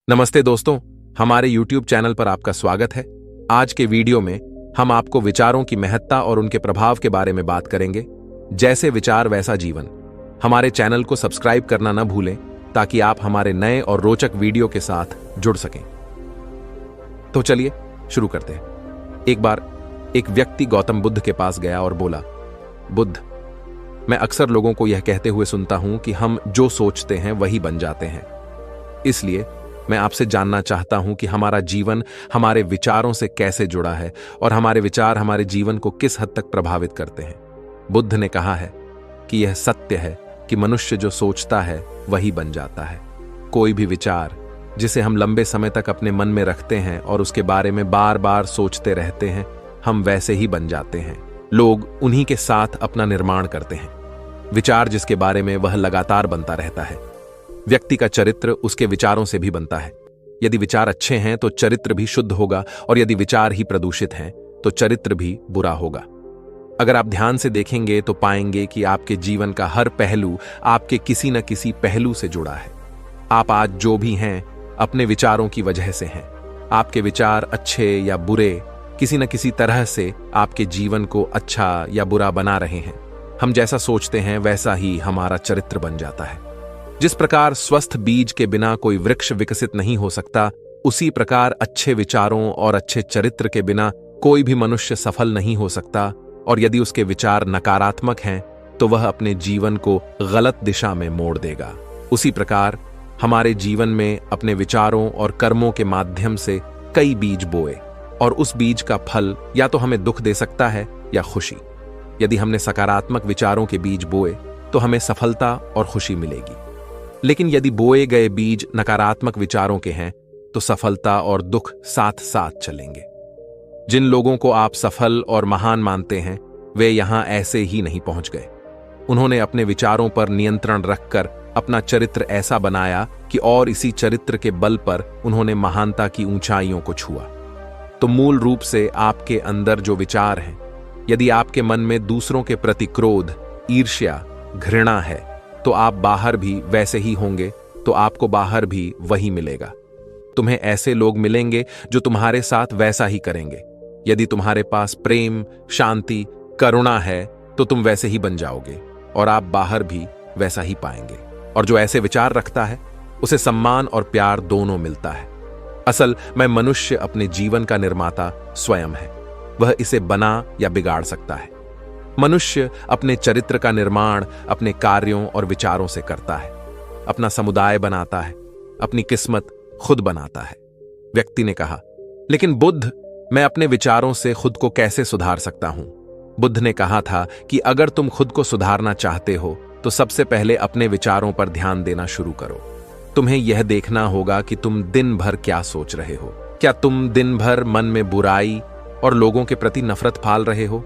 नमस्ते दोस्तों, हमारे YouTube चैनल पर आपका स्वागत है। आज के वीडियो में हम आपको विचारों की महत्ता और उनके प्रभाव के बारे में बात करेंगे। जैसे विचार वैसा जीवन। हमारे चैनल को सब्सक्राइब करना न भूलें ताकि आप हमारे नए और रोचक वीडियो के साथ जुड़ सकें। तो चलिए शुरू करते हैं। एक बार एक व्यक्ति गौतम बुद्ध के पास गया और बोला, बुद्ध, मैं अक्सर लोगों को यह कहते हुए सुनता हूं कि हम जो सोचते हैं वही बन जाते हैं। इसलिए मैं आपसे जानना चाहता हूं कि हमारा जीवन हमारे विचारों से कैसे जुड़ा है और हमारे विचार हमारे जीवन को किस हद तक प्रभावित करते हैं। बुद्ध ने कहा है कि यह सत्य है कि मनुष्य जो सोचता है वही बन जाता है। कोई भी विचार जिसे हम लंबे समय तक अपने मन में रखते हैं और उसके बारे में बार बार सोचते रहते हैं, हम वैसे ही बन जाते हैं। लोग उन्हीं के साथ अपना निर्माण करते हैं। विचार जिसके बारे में वह लगातार बनता रहता है। व्यक्ति का चरित्र उसके विचारों से भी बनता है। यदि विचार अच्छे हैं तो चरित्र भी शुद्ध होगा, और यदि विचार ही प्रदूषित हैं तो चरित्र भी बुरा होगा। अगर आप ध्यान से देखेंगे तो पाएंगे कि आपके जीवन का हर पहलू आपके किसी न किसी पहलू से जुड़ा है। आप आज जो भी हैं अपने विचारों की वजह से हैं। आपके विचार अच्छे या बुरे किसी न किसी तरह से आपके जीवन को अच्छा या बुरा बना रहे हैं। हम जैसा सोचते हैं वैसा ही हमारा चरित्र बन जाता है। जिस प्रकार स्वस्थ बीज के बिना कोई वृक्ष विकसित नहीं हो सकता, उसी प्रकार अच्छे विचारों और अच्छे चरित्र के बिना कोई भी मनुष्य सफल नहीं हो सकता। और यदि उसके विचार नकारात्मक हैं तो वह अपने जीवन को गलत दिशा में मोड़ देगा। उसी प्रकार हमारे जीवन में अपने विचारों और कर्मों के माध्यम से कई बीज बोए, और उस बीज का फल या तो हमें दुख दे सकता है या खुशी। यदि हमने सकारात्मक विचारों के बीज बोए तो हमें सफलता और खुशी मिलेगी। लेकिन यदि बोए गए बीज नकारात्मक विचारों के हैं तो सफलता और दुख साथ साथ चलेंगे। जिन लोगों को आप सफल और महान मानते हैं वे यहां ऐसे ही नहीं पहुंच गए। उन्होंने अपने विचारों पर नियंत्रण रखकर अपना चरित्र ऐसा बनाया कि और इसी चरित्र के बल पर उन्होंने महानता की ऊंचाइयों को छुआ। तो मूल रूप से आपके अंदर जो विचार हैं, यदि आपके मन में दूसरों के प्रति क्रोध, ईर्ष्या, घृणा है तो आप बाहर भी वैसे ही होंगे, तो आपको बाहर भी वही मिलेगा। तुम्हें ऐसे लोग मिलेंगे जो तुम्हारे साथ वैसा ही करेंगे। यदि तुम्हारे पास प्रेम, शांति, करुणा है तो तुम वैसे ही बन जाओगे और आप बाहर भी वैसा ही पाएंगे। और जो ऐसे विचार रखता है उसे सम्मान और प्यार दोनों मिलता है। असल में मनुष्य अपने जीवन का निर्माता स्वयं है। वह इसे बना या बिगाड़ सकता है। मनुष्य अपने चरित्र का निर्माण अपने कार्यों और विचारों से करता है। अपना समुदाय बनाता है, अपनी किस्मत खुद बनाता है। व्यक्ति ने कहा, लेकिन बुद्ध, मैं अपने विचारों से खुद को कैसे सुधार सकता हूं? बुद्ध ने कहा था कि अगर तुम खुद को सुधारना चाहते हो तो सबसे पहले अपने विचारों पर ध्यान देना शुरू करो। तुम्हें यह देखना होगा कि तुम दिन भर क्या सोच रहे हो। क्या तुम दिन भर मन में बुराई और लोगों के प्रति नफरत पाल रहे हो?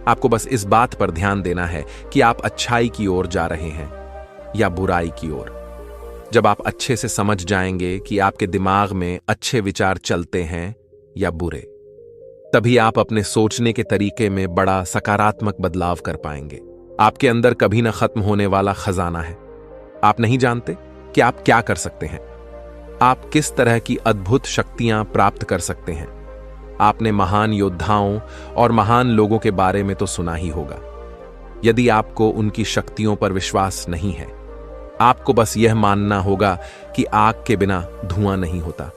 आपको बस इस बात पर ध्यान देना है कि आप अच्छाई की ओर जा रहे हैं या बुराई की ओर। जब आप अच्छे से समझ जाएंगे कि आपके दिमाग में अच्छे विचार चलते हैं या बुरे, तभी आप अपने सोचने के तरीके में बड़ा सकारात्मक बदलाव कर पाएंगे। आपके अंदर कभी न खत्म होने वाला खजाना है। आप नहीं जानते कि आप क्या कर सकते हैं। आप किस तरह की अद्भुत शक्तियां प्राप्त कर सकते हैं। आपने महान योद्धाओं और महान लोगों के बारे में तो सुना ही होगा। यदि आपको उनकी शक्तियों पर विश्वास नहीं है, आपको बस यह मानना होगा कि आग के बिना धुआं नहीं होता।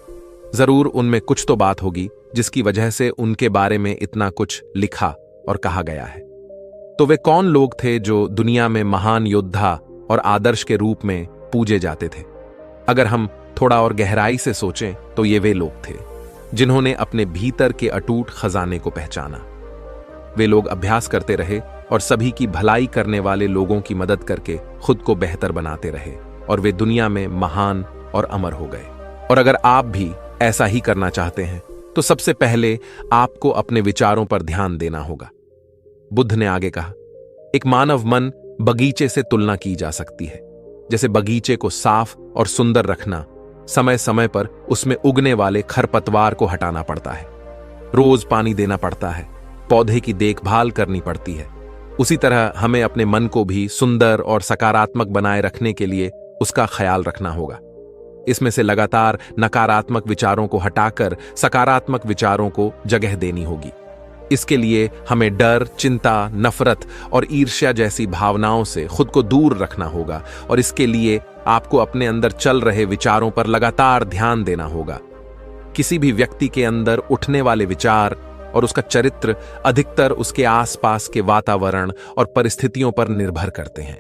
जरूर उनमें कुछ तो बात होगी जिसकी वजह से उनके बारे में इतना कुछ लिखा और कहा गया है। तो वे कौन लोग थे जो दुनिया में महान योद्धा और आदर्श के रूप में पूजे जाते थे? अगर हम थोड़ा और गहराई से सोचें तो ये वे लोग थे जिन्होंने अपने भीतर के अटूट खजाने को पहचाना। वे लोग अभ्यास करते रहे और सभी की भलाई करने वाले लोगों की मदद करके खुद को बेहतर बनाते रहे, और वे दुनिया में महान और अमर हो गए। और अगर आप भी ऐसा ही करना चाहते हैं तो सबसे पहले आपको अपने विचारों पर ध्यान देना होगा। बुद्ध ने आगे कहा, एक मानव मन बगीचे से तुलना की जा सकती है। जैसे बगीचे को साफ और सुंदर रखना, समय समय पर उसमें उगने वाले खरपतवार को हटाना पड़ता है, रोज पानी देना पड़ता है, पौधे की देखभाल करनी पड़ती है। उसी तरह हमें अपने मन को भी सुंदर और सकारात्मक बनाए रखने के लिए उसका ख्याल रखना होगा। इसमें से लगातार नकारात्मक विचारों को हटाकर सकारात्मक विचारों को जगह देनी होगी। इसके लिए हमें डर, चिंता, नफरत और ईर्ष्या जैसी भावनाओं से खुद को दूर रखना होगा और इसके लिए आपको अपने अंदर चल रहे विचारों पर लगातार ध्यान देना होगा। किसी भी व्यक्ति के अंदर उठने वाले विचार और उसका चरित्र अधिकतर उसके आसपास के वातावरण और परिस्थितियों पर निर्भर करते हैं।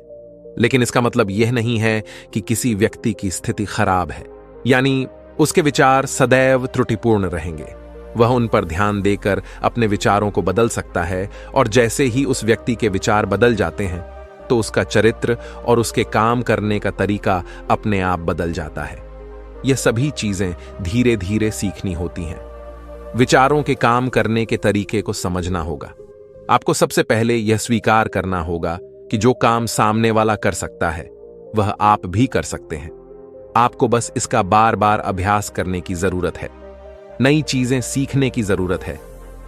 लेकिन इसका मतलब यह नहीं है कि किसी व्यक्ति की स्थिति खराब है, यानी उसके विचार सदैव त्रुटिपूर्ण रहेंगे। वह उन पर ध्यान देकर अपने विचारों को बदल सकता है और जैसे ही उस व्यक्ति के विचार बदल जाते हैं तो उसका चरित्र और उसके काम करने का तरीका अपने आप बदल जाता है। यह सभी चीजें धीरे धीरे सीखनी होती हैं। विचारों के काम करने के तरीके को समझना होगा। आपको सबसे पहले यह स्वीकार करना होगा कि जो काम सामने वाला कर सकता है वह आप भी कर सकते हैं। आपको बस इसका बार बार अभ्यास करने की जरूरत है। नई चीजें सीखने की जरूरत है।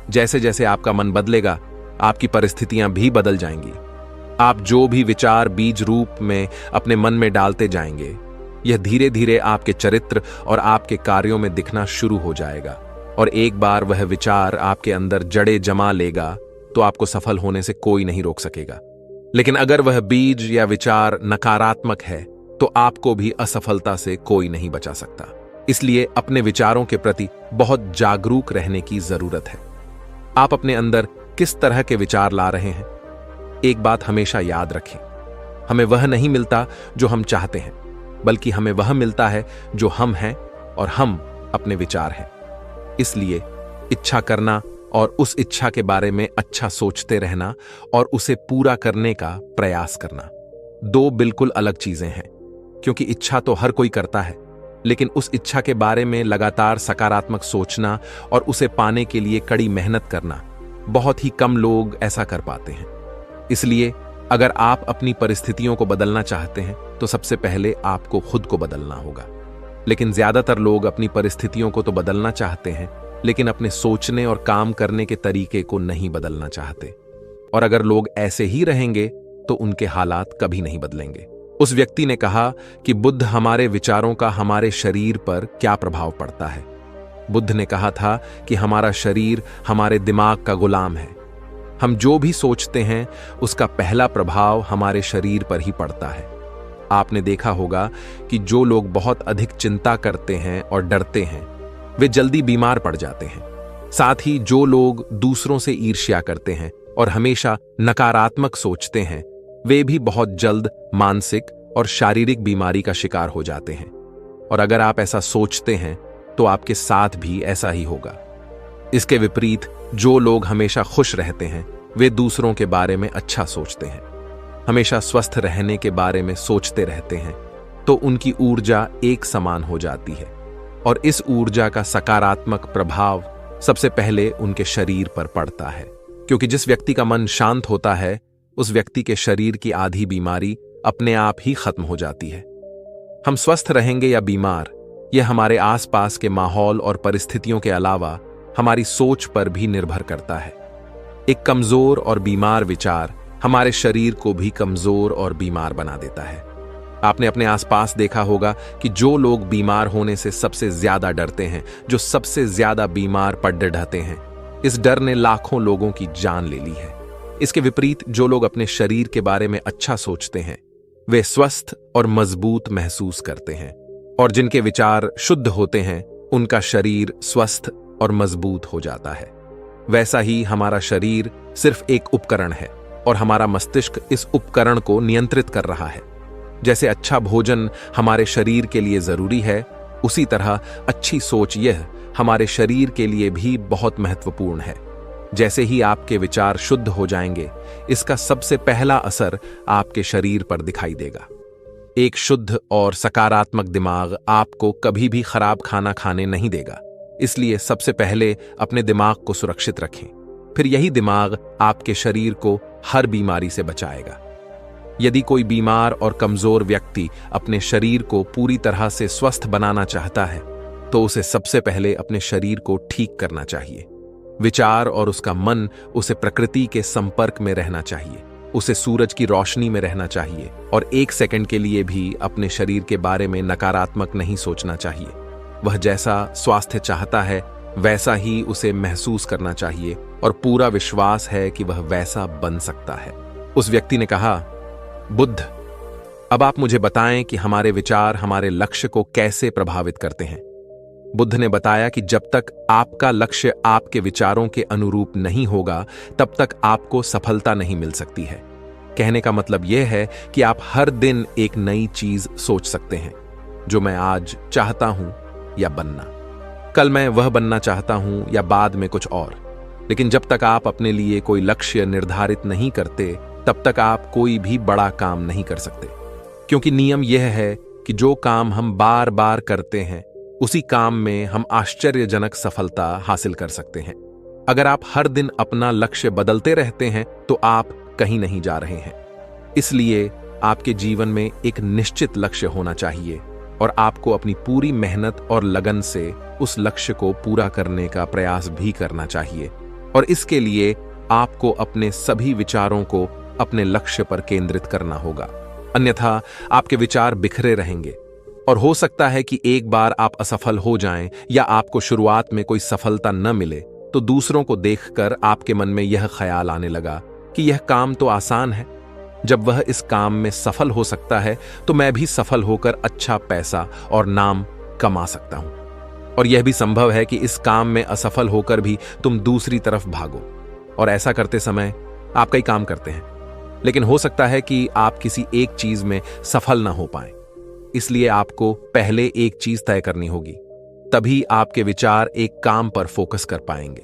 जैसे जैसे आपका मन बदलेगा, आपकी परिस्थितियां भी बदल जाएंगी। आप जो भी विचार बीज रूप में अपने मन में डालते जाएंगे, यह धीरे धीरे आपके चरित्र और आपके कार्यों में दिखना शुरू हो जाएगा और एक बार वह विचार आपके अंदर जड़े जमा लेगा तो आपको सफल होने से कोई नहीं रोक सकेगा। लेकिन अगर वह बीज या विचार नकारात्मक है तो आपको भी असफलता से कोई नहीं बचा सकता। इसलिए अपने विचारों के प्रति बहुत जागरूक रहने की जरूरत है। आप अपने अंदर किस तरह के विचार ला रहे हैं? एक बात हमेशा याद रखें, हमें वह नहीं मिलता जो हम चाहते हैं, बल्कि हमें वह मिलता है जो हम हैं और हम अपने विचार हैं। इसलिए इच्छा करना और उस इच्छा के बारे में अच्छा सोचते रहना और उसे पूरा करने का प्रयास करना दो बिल्कुल अलग चीजें हैं। क्योंकि इच्छा तो हर कोई करता है, लेकिन उस इच्छा के बारे में लगातार सकारात्मक सोचना और उसे पाने के लिए कड़ी मेहनत करना, बहुत ही कम लोग ऐसा कर पाते हैं। इसलिए अगर आप अपनी परिस्थितियों को बदलना चाहते हैं तो सबसे पहले आपको खुद को बदलना होगा। लेकिन ज्यादातर लोग अपनी परिस्थितियों को तो बदलना चाहते हैं, लेकिन अपने सोचने और काम करने के तरीके को नहीं बदलना चाहते। और अगर लोग ऐसे ही रहेंगे तो उनके हालात कभी नहीं बदलेंगे। उस व्यक्ति ने कहा कि बुद्ध हमारे विचारों का हमारे शरीर पर क्या प्रभाव पड़ता है। बुद्ध ने कहा था कि हमारा शरीर हमारे दिमाग का गुलाम है। हम जो भी सोचते हैं उसका पहला प्रभाव हमारे शरीर पर ही पड़ता है। आपने देखा होगा कि जो लोग बहुत अधिक चिंता करते हैं और डरते हैं वे जल्दी बीमार पड़ जाते हैं। साथ ही जो लोग दूसरों से ईर्ष्या करते हैं और हमेशा नकारात्मक सोचते हैं वे भी बहुत जल्द मानसिक और शारीरिक बीमारी का शिकार हो जाते हैं। और अगर आप ऐसा सोचते हैं तो आपके साथ भी ऐसा ही होगा। इसके विपरीत जो लोग हमेशा खुश रहते हैं वे दूसरों के बारे में अच्छा सोचते हैं, हमेशा स्वस्थ रहने के बारे में सोचते रहते हैं, तो उनकी ऊर्जा एक समान हो जाती है और इस ऊर्जा का सकारात्मक प्रभाव सबसे पहले उनके शरीर पर पड़ता है। क्योंकि जिस व्यक्ति का मन शांत होता है उस व्यक्ति के शरीर की आधी बीमारी अपने आप ही खत्म हो जाती है। हम स्वस्थ रहेंगे या बीमार, यह हमारे आसपास के माहौल और परिस्थितियों के अलावा हमारी सोच पर भी निर्भर करता है। एक कमजोर और बीमार विचार हमारे शरीर को भी कमजोर और बीमार बना देता है। आपने अपने आसपास देखा होगा कि जो लोग बीमार होने से सबसे ज्यादा डरते हैं, जो सबसे ज्यादा बीमार पड़ ढहते हैं, इस डर ने लाखों लोगों की जान ले ली है। इसके विपरीत जो लोग अपने शरीर के बारे में अच्छा सोचते हैं वे स्वस्थ और मजबूत महसूस करते हैं और जिनके विचार शुद्ध होते हैं उनका शरीर स्वस्थ और मजबूत हो जाता है। वैसा ही हमारा शरीर सिर्फ एक उपकरण है और हमारा मस्तिष्क इस उपकरण को नियंत्रित कर रहा है। जैसे अच्छा भोजन हमारे शरीर के लिए जरूरी है, उसी तरह अच्छी सोच यह हमारे शरीर के लिए भी बहुत महत्वपूर्ण है। जैसे ही आपके विचार शुद्ध हो जाएंगे, इसका सबसे पहला असर आपके शरीर पर दिखाई देगा। एक शुद्ध और सकारात्मक दिमाग आपको कभी भी खराब खाना खाने नहीं देगा। इसलिए सबसे पहले अपने दिमाग को सुरक्षित रखें, फिर यही दिमाग आपके शरीर को हर बीमारी से बचाएगा। यदि कोई बीमार और कमजोर व्यक्ति अपने शरीर को पूरी तरह से स्वस्थ बनाना चाहता है तो उसे सबसे पहले अपने शरीर को ठीक करना चाहिए। विचार और उसका मन उसे प्रकृति के संपर्क में रहना चाहिए। उसे सूरज की रोशनी में रहना चाहिए और 1 सेकंड के लिए भी अपने शरीर के बारे में नकारात्मक नहीं सोचना चाहिए। वह जैसा स्वास्थ्य चाहता है वैसा ही उसे महसूस करना चाहिए और पूरा विश्वास है कि वह वैसा बन सकता है। उस व्यक्ति ने कहा, बुद्ध, अब आप मुझे बताएं कि हमारे विचार हमारे लक्ष्य को कैसे प्रभावित करते हैं। बुद्ध ने बताया कि जब तक आपका लक्ष्य आपके विचारों के अनुरूप नहीं होगा तब तक आपको सफलता नहीं मिल सकती है। कहने का मतलब यह है कि आप हर दिन एक नई चीज सोच सकते हैं, जो मैं आज चाहता हूं या बनना, कल मैं वह बनना चाहता हूं या बाद में कुछ और। लेकिन जब तक आप अपने लिए कोई लक्ष्य निर्धारित नहीं करते तब तक आप कोई भी बड़ा काम नहीं कर सकते, क्योंकि नियम यह है कि जो काम हम बार बार करते हैं उसी काम में हम आश्चर्यजनक सफलता हासिल कर सकते हैं। अगर आप हर दिन अपना लक्ष्य बदलते रहते हैं तो आप कहीं नहीं जा रहे हैं। इसलिए आपके जीवन में एक निश्चित लक्ष्य होना चाहिए और आपको अपनी पूरी मेहनत और लगन से उस लक्ष्य को पूरा करने का प्रयास भी करना चाहिए। और इसके लिए आपको अपने सभी विचारों को अपने लक्ष्य पर केंद्रित करना होगा, अन्यथा आपके विचार बिखरे रहेंगे और हो सकता है कि एक बार आप असफल हो जाएं या आपको शुरुआत में कोई सफलता न मिले तो दूसरों को देखकर आपके मन में यह ख्याल आने लगा कि यह काम तो आसान है, जब वह इस काम में सफल हो सकता है तो मैं भी सफल होकर अच्छा पैसा और नाम कमा सकता हूं। और यह भी संभव है कि इस काम में असफल होकर भी तुम दूसरी तरफ भागो और ऐसा करते समय आप कई काम करते हैं, लेकिन हो सकता है कि आप किसी एक चीज में सफल ना हो पाएं। इसलिए आपको पहले एक चीज तय करनी होगी, तभी आपके विचार एक काम पर फोकस कर पाएंगे।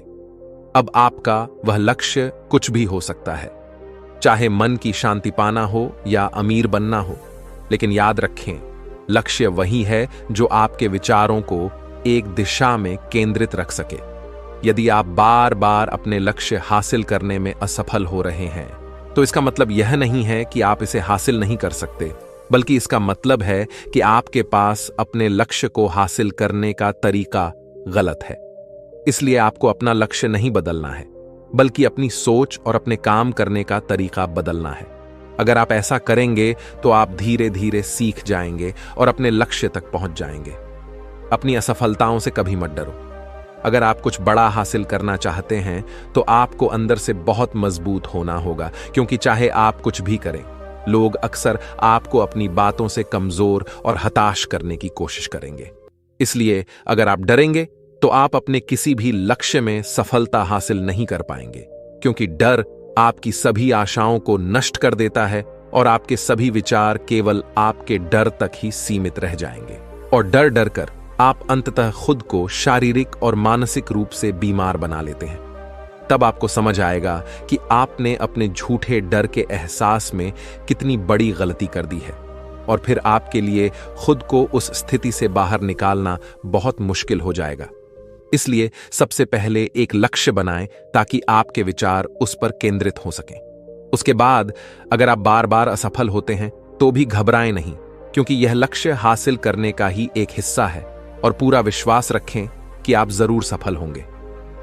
अब आपका वह लक्ष्य कुछ भी हो सकता है, चाहे मन की शांति पाना हो या अमीर बनना हो, लेकिन याद रखें, लक्ष्य वही है जो आपके विचारों को एक दिशा में केंद्रित रख सके। यदि आप बार बार अपने लक्ष्य हासिल करने में असफल हो रहे हैं तो इसका मतलब यह नहीं है कि आप इसे हासिल नहीं कर सकते, बल्कि इसका मतलब है कि आपके पास अपने लक्ष्य को हासिल करने का तरीका गलत है। इसलिए आपको अपना लक्ष्य नहीं बदलना है, बल्कि अपनी सोच और अपने काम करने का तरीका बदलना है। अगर आप ऐसा करेंगे तो आप धीरे धीरे सीख जाएंगे और अपने लक्ष्य तक पहुंच जाएंगे। अपनी असफलताओं से कभी मत डरो। अगर आप कुछ बड़ा हासिल करना चाहते हैं तो आपको अंदर से बहुत मजबूत होना होगा, क्योंकि चाहे आप कुछ भी करें, लोग अक्सर आपको अपनी बातों से कमजोर और हताश करने की कोशिश करेंगे। इसलिए अगर आप डरेंगे तो आप अपने किसी भी लक्ष्य में सफलता हासिल नहीं कर पाएंगे, क्योंकि डर आपकी सभी आशाओं को नष्ट कर देता है और आपके सभी विचार केवल आपके डर तक ही सीमित रह जाएंगे। और डर डर कर आप अंततः खुद को शारीरिक और मानसिक रूप से बीमार बना लेते हैं। तब आपको समझ आएगा कि आपने अपने झूठे डर के एहसास में कितनी बड़ी गलती कर दी है, और फिर आपके लिए खुद को उस स्थिति से बाहर निकालना बहुत मुश्किल हो जाएगा। इसलिए सबसे पहले एक लक्ष्य बनाएं ताकि आपके विचार उस पर केंद्रित हो सकें। उसके बाद अगर आप बार बार असफल होते हैं तो भी घबराएं नहीं, क्योंकि यह लक्ष्य हासिल करने का ही एक हिस्सा है, और पूरा विश्वास रखें कि आप जरूर सफल होंगे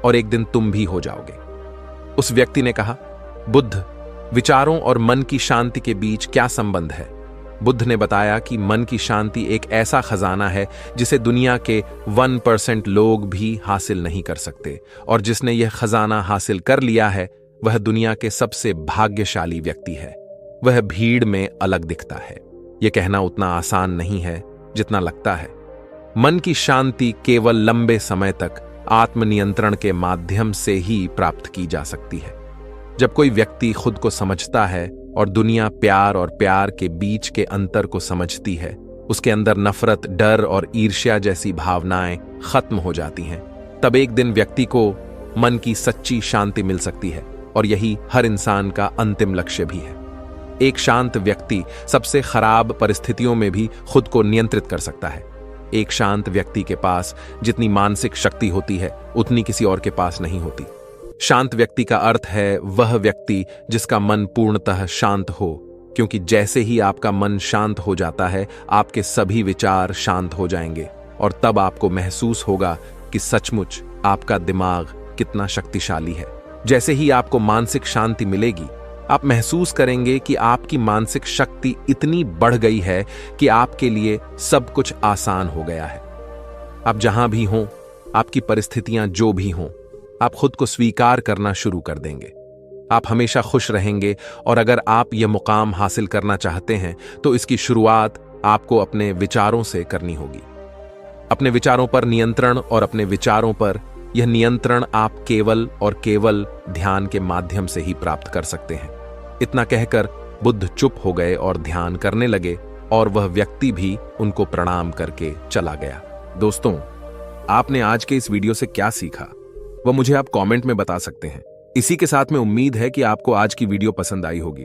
और एक दिन तुम भी हो जाओगे। उस व्यक्ति ने कहा, बुद्ध, विचारों और मन की शांति के बीच क्या संबंध है? बुद्ध ने बताया कि मन की शांति एक ऐसा खजाना है जिसे दुनिया के 1% लोग भी हासिल नहीं कर सकते, और जिसने यह खजाना हासिल कर लिया है वह दुनिया के सबसे भाग्यशाली व्यक्ति है। वह भीड़ में अलग दिखता है। यह कहना उतना आसान नहीं है जितना लगता है। मन की शांति केवल लंबे समय तक आत्मनियंत्रण के माध्यम से ही प्राप्त की जा सकती है। जब कोई व्यक्ति खुद को समझता है और दुनिया प्यार और प्यार के बीच के अंतर को समझती है, उसके अंदर नफरत, डर और ईर्ष्या जैसी भावनाएं खत्म हो जाती हैं। तब एक दिन व्यक्ति को मन की सच्ची शांति मिल सकती है, और यही हर इंसान का अंतिम लक्ष्य भी है। एक शांत व्यक्ति सबसे खराब परिस्थितियों में भी खुद को नियंत्रित कर सकता है। एक शांत व्यक्ति के पास जितनी मानसिक शक्ति होती है उतनी किसी और के पास नहीं होती। शांत व्यक्ति का अर्थ है वह व्यक्ति जिसका मन पूर्णतः शांत हो, क्योंकि जैसे ही आपका मन शांत हो जाता है आपके सभी विचार शांत हो जाएंगे, और तब आपको महसूस होगा कि सचमुच आपका दिमाग कितना शक्तिशाली है। जैसे ही आपको मानसिक शांति मिलेगी आप महसूस करेंगे कि आपकी मानसिक शक्ति इतनी बढ़ गई है कि आपके लिए सब कुछ आसान हो गया है। आप जहां भी हों, आपकी परिस्थितियां जो भी हों, आप खुद को स्वीकार करना शुरू कर देंगे। आप हमेशा खुश रहेंगे और अगर आप यह मुकाम हासिल करना चाहते हैं तो इसकी शुरुआत आपको अपने विचारों से करनी होगी। अपने विचारों पर नियंत्रण, और अपने विचारों पर यह नियंत्रण आप केवल और केवल ध्यान के माध्यम से ही प्राप्त कर सकते हैं। इतना कहकर बुद्ध चुप हो गए और ध्यान करने लगे और वह व्यक्ति भी उनको प्रणाम करके चला गया। दोस्तों, आपने आज के इस वीडियो से क्या सीखा वह मुझे आप कमेंट में बता सकते हैं। इसी के साथ में उम्मीद है कि आपको आज की वीडियो पसंद आई होगी,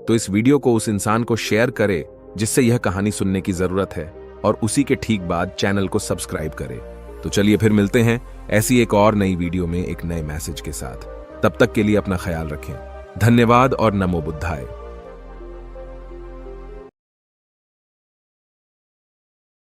तो इस वीडियो को उस इंसान को शेयर करें जिससे यह कहानी सुनने की जरूरत है, और उसी के ठीक बाद चैनल को सब्सक्राइब करें। तो चलिए फिर मिलते हैं ऐसी एक और नई वीडियो में एक नए मैसेज के साथ। तब तक के लिए अपना ख्याल रखें। धन्यवाद और नमो बुद्धाय।